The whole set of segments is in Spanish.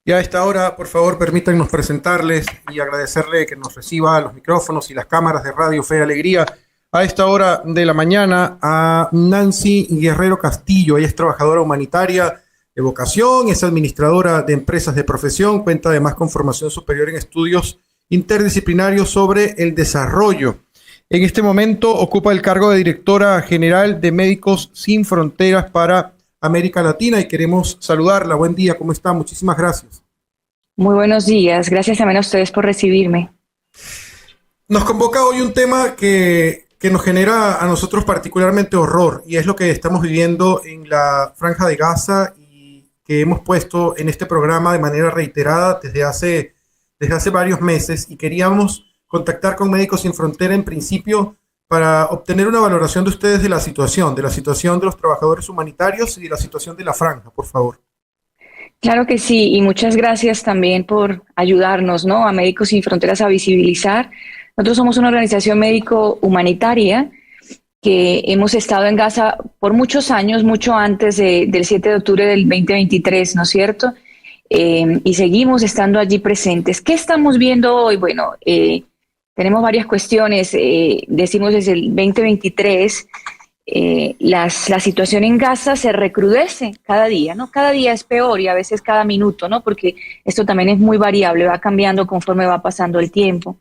Y a esta hora, por favor, permítanos presentarles y agradecerle que nos reciba los micrófonos y las cámaras de Radio Fe y Alegría a esta hora de la mañana a Nancy Guerrero Castillo. Ella es trabajadora humanitaria de vocación, es administradora de empresas de profesión, cuenta además con formación superior en estudios interdisciplinarios sobre el desarrollo. En este momento ocupa el cargo de directora general de Médicos Sin Fronteras para América Latina y queremos saludarla. Buen día, ¿cómo está? Muchísimas gracias. Muy buenos días, gracias también a ustedes por recibirme. Nos convoca hoy un tema que nos genera a nosotros particularmente horror y es lo que estamos viviendo en la Franja de Gaza y que hemos puesto en este programa de manera reiterada desde hace varios meses, y queríamos contactar con Médicos Sin Frontera en principio para obtener una valoración de ustedes de la situación de los trabajadores humanitarios y de la situación de la franja, por favor. Claro que sí, y muchas gracias también por ayudarnos, ¿no? A Médicos Sin Fronteras a visibilizar. Nosotros somos una organización médico-humanitaria que hemos estado en Gaza por muchos años, mucho antes del 7 de octubre del 2023, ¿no es cierto? Y seguimos estando allí presentes. ¿Qué estamos viendo hoy? Bueno, tenemos varias cuestiones. Decimos desde el 2023, la situación en Gaza se recrudece cada día, ¿no? Cada día es peor y a veces cada minuto, ¿no? Porque esto también es muy variable, va cambiando conforme va pasando el tiempo.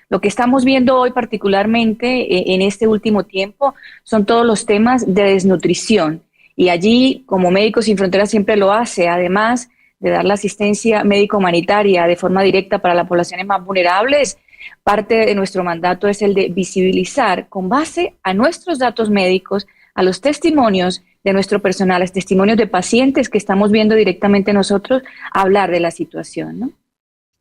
Lo que estamos viendo hoy particularmente en este último tiempo son todos los temas de desnutrición. Y allí, como Médicos Sin Fronteras siempre lo hace, además de dar la asistencia médico-humanitaria de forma directa para las poblaciones más vulnerables, parte de nuestro mandato es el de visibilizar con base a nuestros datos médicos, a los testimonios de nuestro personal, a los testimonios de pacientes que estamos viendo directamente nosotros, hablar de la situación, ¿no?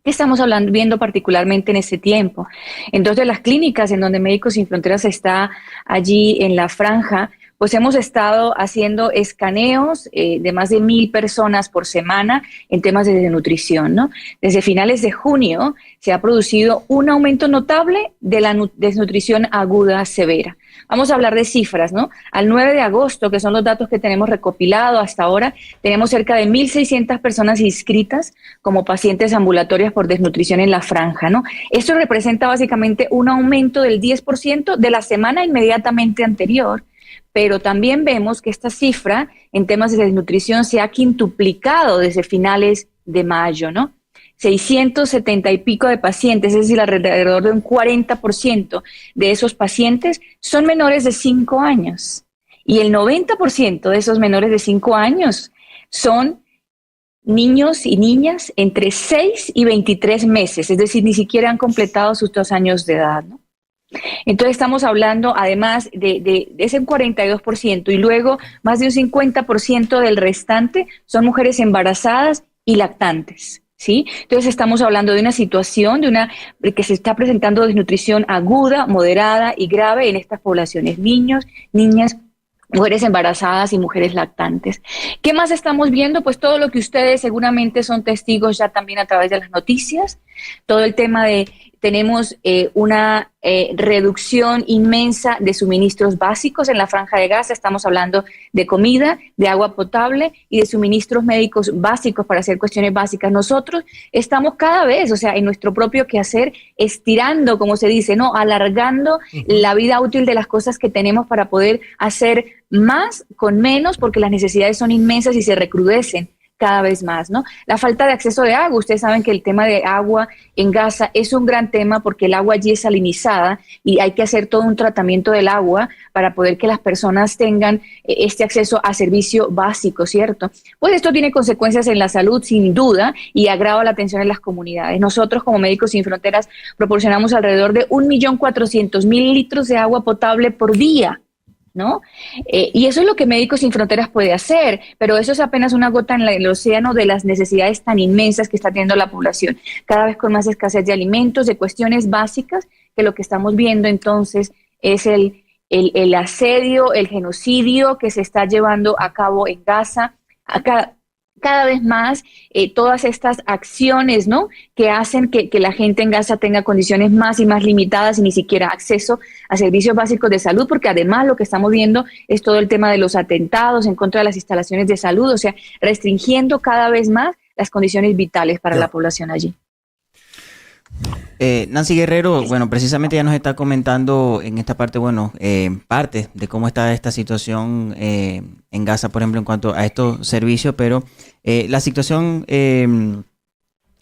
¿Qué estamos viendo particularmente en este tiempo? Entonces, las clínicas en donde Médicos Sin Fronteras está allí en la franja, pues hemos estado haciendo escaneos de más de 1,000 personas por semana en temas de desnutrición, ¿no? Desde finales de junio se ha producido un aumento notable de la desnutrición aguda severa. Vamos a hablar de cifras, ¿no? Al 9 de agosto, que son los datos que tenemos recopilados hasta ahora, tenemos cerca de 1,600 personas inscritas como pacientes ambulatorias por desnutrición en la franja, ¿no? Esto representa básicamente un aumento del 10% de la semana inmediatamente anterior. Pero también vemos que esta cifra en temas de desnutrición se ha quintuplicado desde finales de mayo, ¿no? 670 y pico de pacientes, es decir, alrededor de un 40% de esos pacientes son menores de 5 años. Y el 90% de esos menores de 5 años son niños y niñas entre 6 y 23 meses, es decir, ni siquiera han completado sus 2 años de edad, ¿no? Entonces estamos hablando además de ese 42% y luego más de un 50% del restante son mujeres embarazadas y lactantes, ¿sí? Entonces estamos hablando de una situación que se está presentando desnutrición aguda, moderada y grave en estas poblaciones, niños, niñas, mujeres embarazadas y mujeres lactantes. ¿Qué más estamos viendo? Pues todo lo que ustedes seguramente son testigos ya también a través de las noticias, todo el tema tenemos una reducción inmensa de suministros básicos en la Franja de Gaza. Estamos hablando de comida, de agua potable y de suministros médicos básicos para hacer cuestiones básicas. Nosotros estamos cada vez, en nuestro propio quehacer, estirando, como se dice, ¿no? Alargando la vida útil de las cosas que tenemos para poder hacer más con menos, porque las necesidades son inmensas y se recrudecen cada vez más, ¿no? La falta de acceso de agua. Ustedes saben que el tema de agua en Gaza es un gran tema porque el agua allí es salinizada y hay que hacer todo un tratamiento del agua para poder que las personas tengan este acceso a servicio básico, ¿cierto? Pues esto tiene consecuencias en la salud, sin duda, y agrava la atención en las comunidades. Nosotros, como Médicos Sin Fronteras, proporcionamos alrededor de 1.400.000 litros de agua potable por día, ¿no? Y eso es lo que Médicos Sin Fronteras puede hacer, pero eso es apenas una gota en el océano de las necesidades tan inmensas que está teniendo la población, cada vez con más escasez de alimentos, de cuestiones básicas, que lo que estamos viendo entonces es el asedio, el genocidio que se está llevando a cabo en Gaza. Cada vez más todas estas acciones, ¿no?, que hacen que la gente en Gaza tenga condiciones más y más limitadas y ni siquiera acceso a servicios básicos de salud, porque además lo que estamos viendo es todo el tema de los atentados en contra de las instalaciones de salud, restringiendo cada vez más las condiciones vitales para la población allí. Nancy Guerrero, bueno, precisamente ya nos está comentando en esta parte, bueno, parte de cómo está esta situación en Gaza, por ejemplo, en cuanto a estos servicios, pero la situación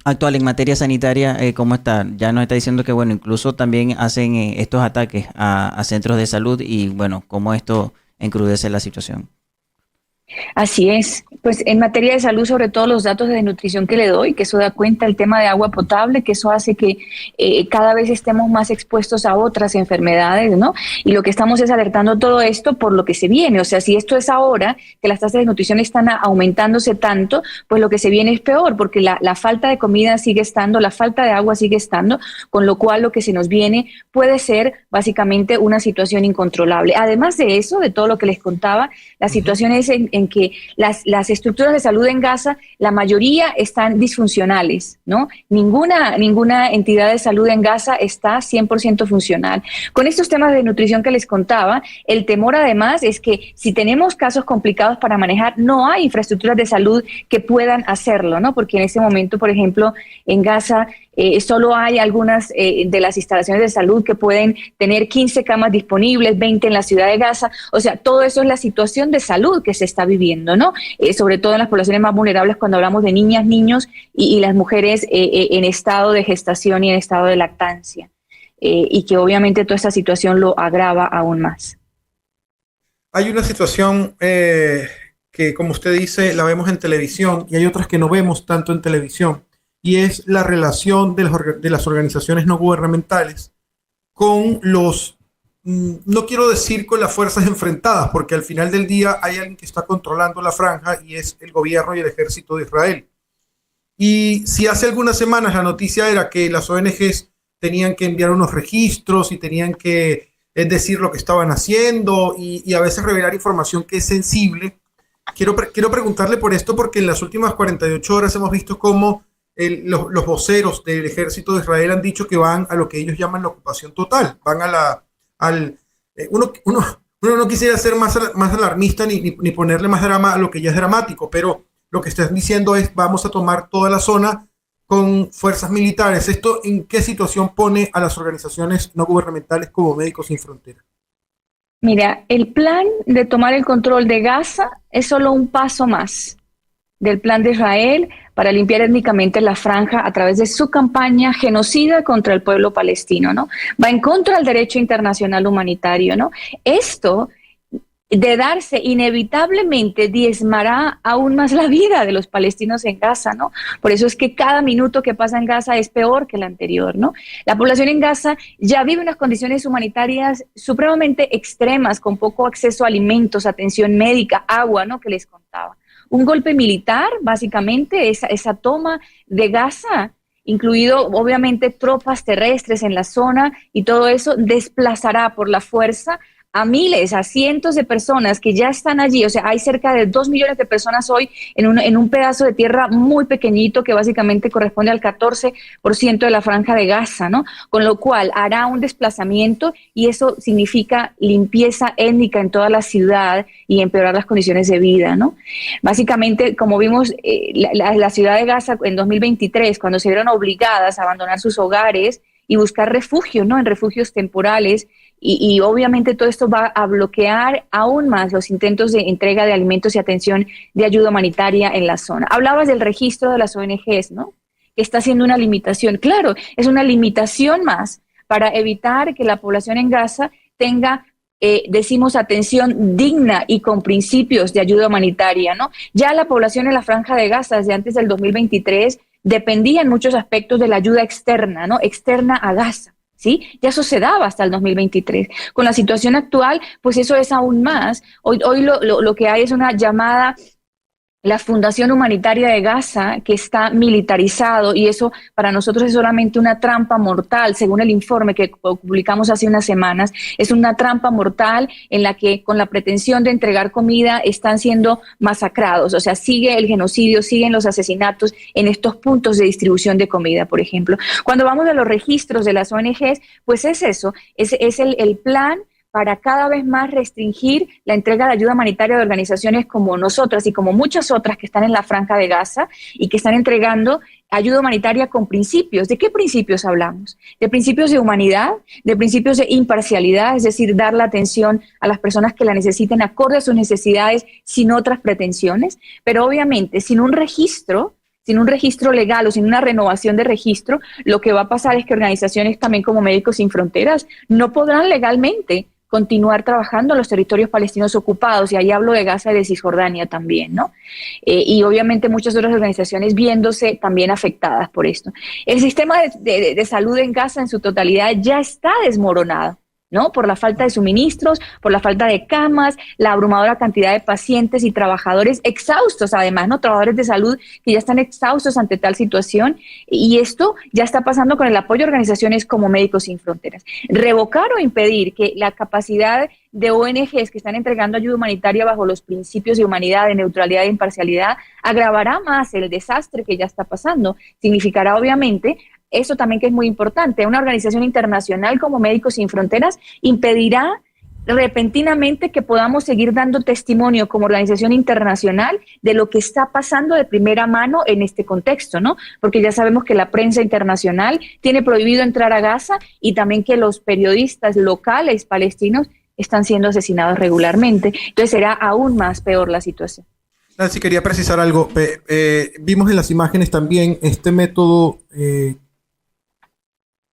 actual en materia sanitaria, ¿cómo está? Ya nos está diciendo que, bueno, incluso también hacen estos ataques a centros de salud y, bueno, cómo esto encrudece la situación. Así es, pues en materia de salud, sobre todo los datos de desnutrición que le doy, que eso da cuenta el tema de agua potable, que eso hace que cada vez estemos más expuestos a otras enfermedades, ¿no? Y lo que estamos es alertando todo esto por lo que se viene, o sea, si esto es ahora, que las tasas de desnutrición están aumentándose tanto, pues lo que se viene es peor, porque la falta de comida sigue estando, la falta de agua sigue estando, con lo cual lo que se nos viene puede ser básicamente una situación incontrolable. Además de eso, de todo lo que les contaba, la situación es en que las estructuras de salud en Gaza, la mayoría están disfuncionales, ¿no? Ninguna entidad de salud en Gaza está 100% funcional. Con estos temas de nutrición que les contaba, el temor además es que si tenemos casos complicados para manejar, no hay infraestructuras de salud que puedan hacerlo, ¿no? Porque en ese momento, por ejemplo, en Gaza, solo hay algunas de las instalaciones de salud que pueden tener 15 camas disponibles, 20 en la ciudad de Gaza. O sea, todo eso es la situación de salud que se está viviendo, ¿no? Sobre todo en las poblaciones más vulnerables cuando hablamos de niñas, niños y las mujeres en estado de gestación y en estado de lactancia. Y que obviamente toda esta situación lo agrava aún más. Hay una situación que, como usted dice, la vemos en televisión y hay otras que no vemos tanto en televisión. Y es la relación de las organizaciones no gubernamentales con no quiero decir con las fuerzas enfrentadas, porque al final del día hay alguien que está controlando la franja y es el gobierno y el ejército de Israel. Y si hace algunas semanas la noticia era que las ONGs tenían que enviar unos registros y tenían que decir lo que estaban haciendo y a veces revelar información que es sensible, quiero preguntarle por esto porque en las últimas 48 horas hemos visto cómo los voceros del ejército de Israel han dicho que van a lo que ellos llaman la ocupación total, van uno no quisiera ser más alarmista ni ponerle más drama a lo que ya es dramático, pero lo que están diciendo es vamos a tomar toda la zona con fuerzas militares. ¿Esto en qué situación pone a las organizaciones no gubernamentales como Médicos Sin Fronteras? Mira, el plan de tomar el control de Gaza es solo un paso más del plan de Israel para limpiar étnicamente la franja a través de su campaña genocida contra el pueblo palestino, ¿no? Va en contra del derecho internacional humanitario, ¿no? Esto, de darse inevitablemente, diezmará aún más la vida de los palestinos en Gaza, ¿no? Por eso es que cada minuto que pasa en Gaza es peor que el anterior, ¿no? La población en Gaza ya vive unas condiciones humanitarias supremamente extremas, con poco acceso a alimentos, atención médica, agua, ¿no? Que les contaba. Un golpe militar, básicamente, esa toma de Gaza, incluido obviamente tropas terrestres en la zona, y todo eso desplazará por la fuerza a miles, a cientos de personas que ya están allí. O sea, hay cerca de 2 millones de personas hoy en un pedazo de tierra muy pequeñito que básicamente corresponde al 14% de la franja de Gaza, ¿no? Con lo cual hará un desplazamiento y eso significa limpieza étnica en toda la ciudad y empeorar las condiciones de vida, ¿no? Básicamente, como vimos, la ciudad de Gaza en 2023, cuando se vieron obligadas a abandonar sus hogares y buscar refugio, ¿no? En refugios temporales, y obviamente todo esto va a bloquear aún más los intentos de entrega de alimentos y atención de ayuda humanitaria en la zona. Hablabas del registro de las ONGs, ¿no? Que está siendo una limitación. Claro, es una limitación más para evitar que la población en Gaza tenga, decimos, atención digna y con principios de ayuda humanitaria, ¿no? Ya la población en la franja de Gaza desde antes del 2023 dependía en muchos aspectos de la ayuda externa, ¿no? Externa a Gaza. ¿Sí? Ya eso se daba hasta el 2023. Con la situación actual, pues eso es aún más. Hoy lo que hay es una llamada, la Fundación Humanitaria de Gaza, que está militarizado, y eso para nosotros es solamente una trampa mortal, según el informe que publicamos hace unas semanas. Es una trampa mortal en la que, con la pretensión de entregar comida, están siendo masacrados. O sea, sigue el genocidio, siguen los asesinatos en estos puntos de distribución de comida, por ejemplo. Cuando vamos a los registros de las ONGs, pues es eso, es el plan para cada vez más restringir la entrega de ayuda humanitaria de organizaciones como nosotras y como muchas otras que están en la Franja de Gaza y que están entregando ayuda humanitaria con principios. ¿De qué principios hablamos? De principios de humanidad, de principios de imparcialidad, es decir, dar la atención a las personas que la necesiten acorde a sus necesidades sin otras pretensiones, pero obviamente sin un registro legal o sin una renovación de registro, lo que va a pasar es que organizaciones también como Médicos Sin Fronteras no podrán legalmente continuar trabajando en los territorios palestinos ocupados, y ahí hablo de Gaza y de Cisjordania también, ¿no? Y obviamente muchas otras organizaciones viéndose también afectadas por esto. El sistema de salud en Gaza en su totalidad ya está desmoronado, ¿no? Por la falta de suministros, por la falta de camas, la abrumadora cantidad de pacientes y trabajadores exhaustos, además, ¿no? Trabajadores de salud que ya están exhaustos ante tal situación, y esto ya está pasando con el apoyo de organizaciones como Médicos Sin Fronteras. Revocar o impedir que la capacidad de ONGs que están entregando ayuda humanitaria bajo los principios de humanidad, de neutralidad e imparcialidad agravará más el desastre que ya está pasando. Significará, obviamente, eso también que es muy importante, una organización internacional como Médicos Sin Fronteras impedirá repentinamente que podamos seguir dando testimonio como organización internacional de lo que está pasando de primera mano en este contexto, ¿no? Porque ya sabemos que la prensa internacional tiene prohibido entrar a Gaza y también que los periodistas locales palestinos están siendo asesinados regularmente. Entonces será aún más peor la situación. Nancy, quería precisar algo. Vimos en las imágenes también este método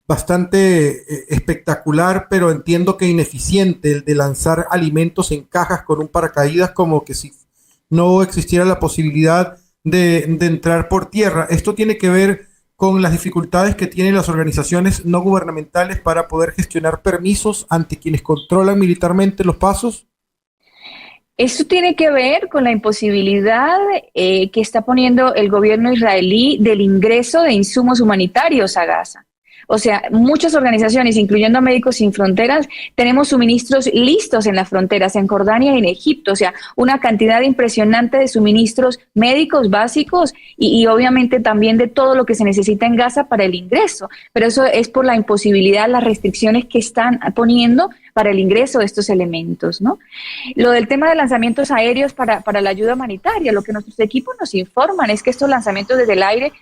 bastante espectacular, pero entiendo que ineficiente, el de lanzar alimentos en cajas con un paracaídas, como que si no existiera la posibilidad de entrar por tierra. Esto tiene que ver con las dificultades que tienen las organizaciones no gubernamentales para poder gestionar permisos ante quienes controlan militarmente los pasos. Esto tiene que ver con la imposibilidad que está poniendo el gobierno israelí del ingreso de insumos humanitarios a Gaza. O sea, muchas organizaciones, incluyendo a Médicos Sin Fronteras, tenemos suministros listos en las fronteras, en Jordania y en Egipto. O sea, una cantidad impresionante de suministros médicos básicos y obviamente también de todo lo que se necesita en Gaza para el ingreso. Pero eso es por la imposibilidad, las restricciones que están poniendo para el ingreso de estos elementos, ¿no? Lo del tema de lanzamientos aéreos para la ayuda humanitaria, lo que nuestros equipos nos informan es que estos lanzamientos desde el aire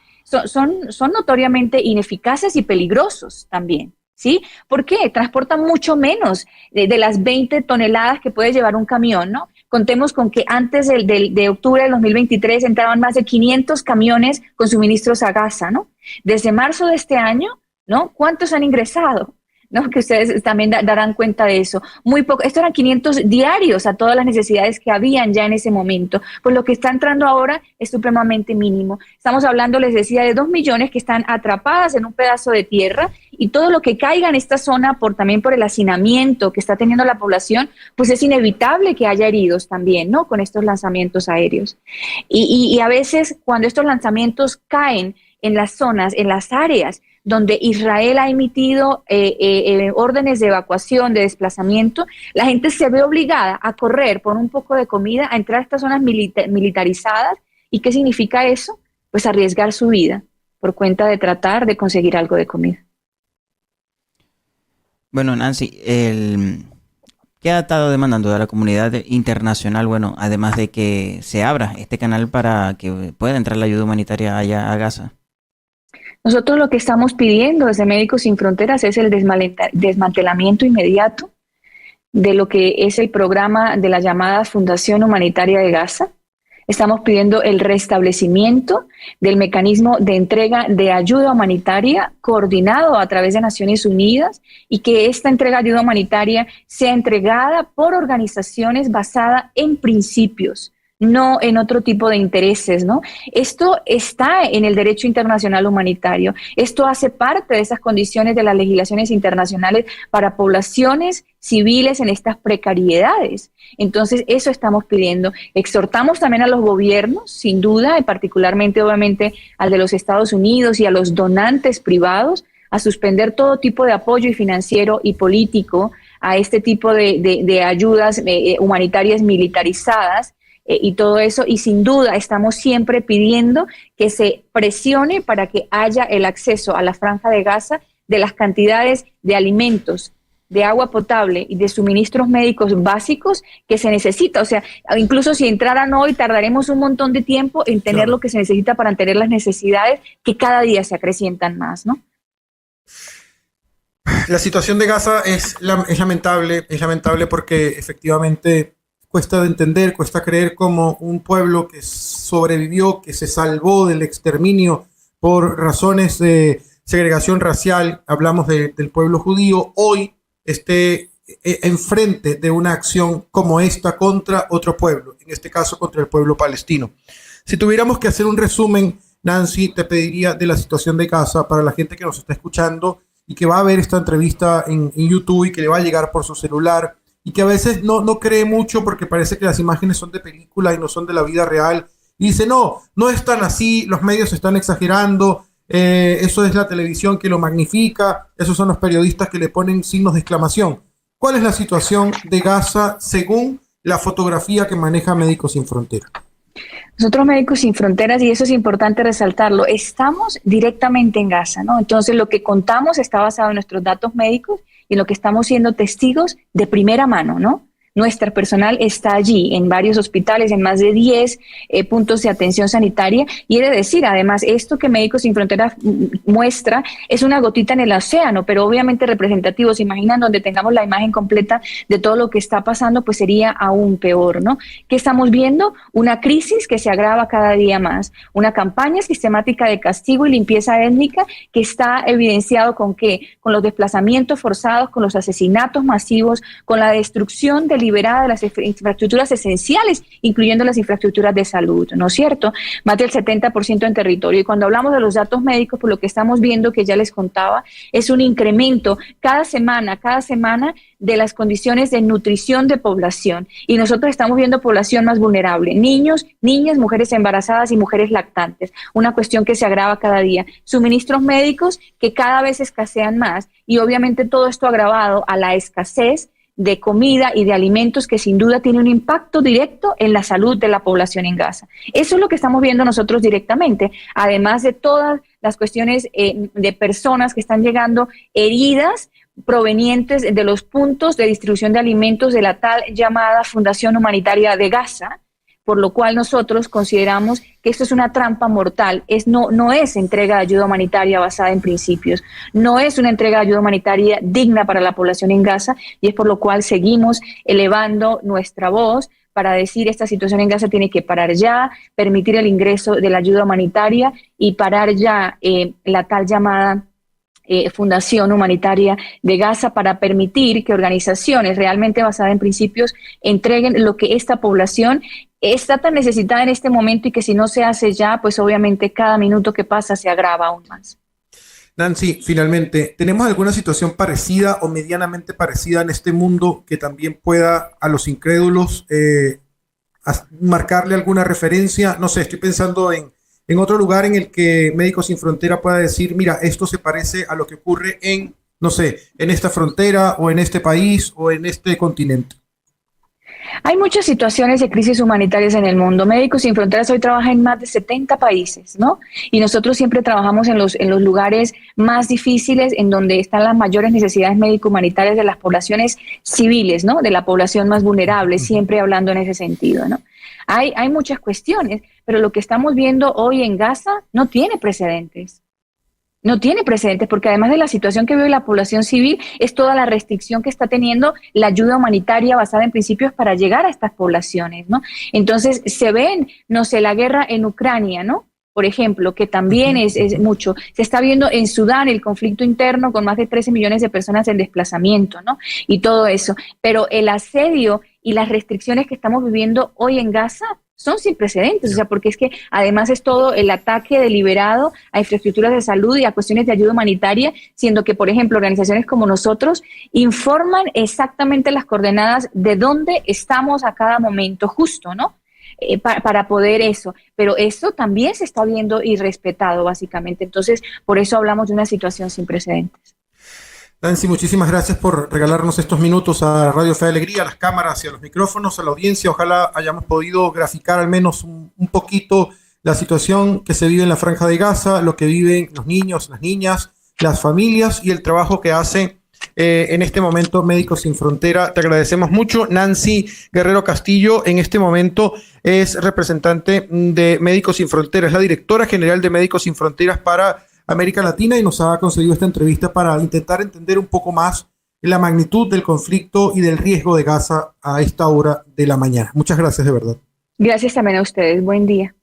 son notoriamente ineficaces y peligrosos también, ¿sí? ¿Por qué? Transportan mucho menos de las 20 toneladas que puede llevar un camión, ¿no? Contemos con que antes de octubre del 2023 entraban más de 500 camiones con suministros a Gaza, ¿no? Desde marzo de este año, ¿no? ¿Cuántos han ingresado? ¿No? Que ustedes también darán cuenta de eso. Muy poco, esto eran 500 diarios a todas las necesidades que habían ya en ese momento. Pues lo que está entrando ahora es supremamente mínimo. Estamos hablando, les decía, de 2 millones que están atrapadas en un pedazo de tierra, y todo lo que caiga en esta zona también por el hacinamiento que está teniendo la población, pues es inevitable que haya heridos también, ¿no? Con estos lanzamientos aéreos. Y a veces cuando estos lanzamientos caen en las zonas, en las áreas donde Israel ha emitido órdenes de evacuación, de desplazamiento, la gente se ve obligada a correr por un poco de comida, a entrar a estas zonas militarizadas. ¿Y qué significa eso? Pues arriesgar su vida por cuenta de tratar de conseguir algo de comida. Bueno, Nancy, ¿qué ha estado demandando de la comunidad internacional? Bueno, además de que se abra este canal para que pueda entrar la ayuda humanitaria allá a Gaza. Nosotros lo que estamos pidiendo desde Médicos Sin Fronteras es el desmantelamiento inmediato de lo que es el programa de la llamada Fundación Humanitaria de Gaza. Estamos pidiendo el restablecimiento del mecanismo de entrega de ayuda humanitaria coordinado a través de Naciones Unidas, y que esta entrega de ayuda humanitaria sea entregada por organizaciones basada en principios, no en otro tipo de intereses, ¿no? Esto está en el derecho internacional humanitario. Esto hace parte de esas condiciones de las legislaciones internacionales para poblaciones civiles en estas precariedades. Entonces, eso estamos pidiendo. Exhortamos también a los gobiernos, sin duda, y particularmente, obviamente, al de los Estados Unidos y a los donantes privados, a suspender todo tipo de apoyo y financiero y político a este tipo de ayudas humanitarias militarizadas, y todo eso, y sin duda estamos siempre pidiendo que se presione para que haya el acceso a la Franja de Gaza de las cantidades de alimentos, de agua potable y de suministros médicos básicos que se necesita. O sea, incluso si entraran hoy, tardaremos un montón de tiempo en tener lo que se necesita para tener las necesidades que cada día se acrecientan más, ¿no? La situación de Gaza es lamentable porque efectivamente cuesta de entender, cuesta creer como un pueblo que sobrevivió, que se salvó del exterminio por razones de segregación racial, hablamos del pueblo judío, hoy esté enfrente de una acción como esta contra otro pueblo, en este caso contra el pueblo palestino. Si tuviéramos que hacer un resumen, Nancy, te pediría de la situación de Gaza para la gente que nos está escuchando y que va a ver esta entrevista en YouTube y que le va a llegar por su celular y que a veces no cree mucho porque parece que las imágenes son de película y no son de la vida real. Y dice, no es tan así, los medios están exagerando, eso es la televisión que lo magnifica, esos son los periodistas que le ponen signos de exclamación. ¿Cuál es la situación de Gaza según la fotografía que maneja Médicos Sin Fronteras? Nosotros Médicos Sin Fronteras, y eso es importante resaltarlo, estamos directamente en Gaza, ¿no? Entonces lo que contamos está basado en nuestros datos médicos y en lo que estamos siendo testigos de primera mano, ¿no? Nuestro personal está allí en varios hospitales, en más de 10 puntos de atención sanitaria. Y he de decir, además, esto que Médicos Sin Fronteras muestra es una gotita en el océano, pero obviamente representativo. Se imaginan donde tengamos la imagen completa de todo lo que está pasando, pues sería aún peor, ¿no? ¿Qué estamos viendo? Una crisis que se agrava cada día más, una campaña sistemática de castigo y limpieza étnica que está evidenciado ¿con qué? Con los desplazamientos forzados, con los asesinatos masivos, con la destrucción deliberada de las infraestructuras esenciales, incluyendo las infraestructuras de salud, ¿no es cierto? Más del 70% en territorio. Y cuando hablamos de los datos médicos, por lo que estamos viendo, que ya les contaba, es un incremento cada semana de las condiciones de nutrición de población. Y nosotros estamos viendo población más vulnerable, niños, niñas, mujeres embarazadas y mujeres lactantes. Una cuestión que se agrava cada día. Suministros médicos que cada vez escasean más y obviamente todo esto agravado a la escasez de comida y de alimentos que sin duda tiene un impacto directo en la salud de la población en Gaza. Eso es lo que estamos viendo nosotros directamente, además de todas las cuestiones de personas que están llegando heridas provenientes de los puntos de distribución de alimentos de la tal llamada Fundación Humanitaria de Gaza, por lo cual nosotros consideramos que esto es una trampa mortal. No es entrega de ayuda humanitaria basada en principios, no es una entrega de ayuda humanitaria digna para la población en Gaza, y es por lo cual seguimos elevando nuestra voz para decir esta situación en Gaza tiene que parar ya, permitir el ingreso de la ayuda humanitaria y parar ya la tal llamada Fundación Humanitaria de Gaza para permitir que organizaciones realmente basadas en principios entreguen lo que esta población está tan necesitada en este momento y que si no se hace ya, pues obviamente cada minuto que pasa se agrava aún más. Nancy, finalmente, ¿tenemos alguna situación parecida o medianamente parecida en este mundo que también pueda a los incrédulos marcarle alguna referencia? No sé, estoy pensando en otro lugar en el que Médicos Sin Frontera pueda decir, mira, esto se parece a lo que ocurre en, no sé, en esta frontera o en este país o en este continente. Hay muchas situaciones de crisis humanitarias en el mundo. Médicos Sin Fronteras hoy trabaja en más de 70 países, ¿no? Y nosotros siempre trabajamos en los lugares más difíciles, en donde están las mayores necesidades médico-humanitarias de las poblaciones civiles, ¿no? De la población más vulnerable, siempre hablando en ese sentido, ¿no? Hay muchas cuestiones, pero lo que estamos viendo hoy en Gaza no tiene precedentes. No tiene precedentes, porque además de la situación que vive la población civil, es toda la restricción que está teniendo la ayuda humanitaria basada en principios para llegar a estas poblaciones, ¿no? Entonces, se ven, no sé, la guerra en Ucrania, ¿no? Por ejemplo, que también es mucho. Se está viendo en Sudán el conflicto interno con más de 13 millones de personas en desplazamiento, ¿no? Y todo eso. Pero el asedio y las restricciones que estamos viviendo hoy en Gaza son sin precedentes, o sea, porque es que además es todo el ataque deliberado a infraestructuras de salud y a cuestiones de ayuda humanitaria, siendo que, por ejemplo, organizaciones como nosotros informan exactamente las coordenadas de dónde estamos a cada momento justo, ¿no? Para poder eso, pero eso también se está viendo irrespetado básicamente, entonces por eso hablamos de una situación sin precedentes. Nancy, muchísimas gracias por regalarnos estos minutos a Radio Fe y Alegría, a las cámaras y a los micrófonos, a la audiencia. Ojalá hayamos podido graficar al menos un poquito la situación que se vive en la Franja de Gaza, lo que viven los niños, las niñas, las familias y el trabajo que hace en este momento Médicos Sin Frontera. Te agradecemos mucho. Nancy Guerrero Castillo en este momento es representante de Médicos Sin Fronteras, la directora general de Médicos Sin Fronteras para América Latina, y nos ha conseguido esta entrevista para intentar entender un poco más la magnitud del conflicto y del riesgo de Gaza a esta hora de la mañana. Muchas gracias, de verdad. Gracias también a ustedes. Buen día.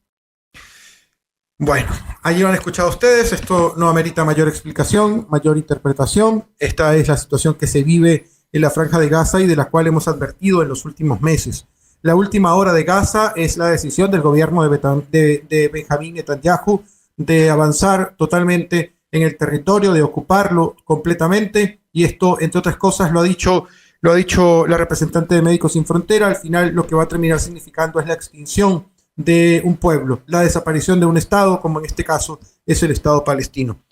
Bueno, allí lo han escuchado ustedes. Esto no amerita mayor explicación, mayor interpretación. Esta es la situación que se vive en la Franja de Gaza y de la cual hemos advertido en los últimos meses. La última hora de Gaza es la decisión del gobierno de Benjamín Netanyahu de avanzar totalmente en el territorio, de ocuparlo completamente, y esto, entre otras cosas, lo ha dicho la representante de Médicos Sin Frontera. Al final lo que va a terminar significando es la extinción de un pueblo, la desaparición de un Estado, como en este caso es el Estado palestino.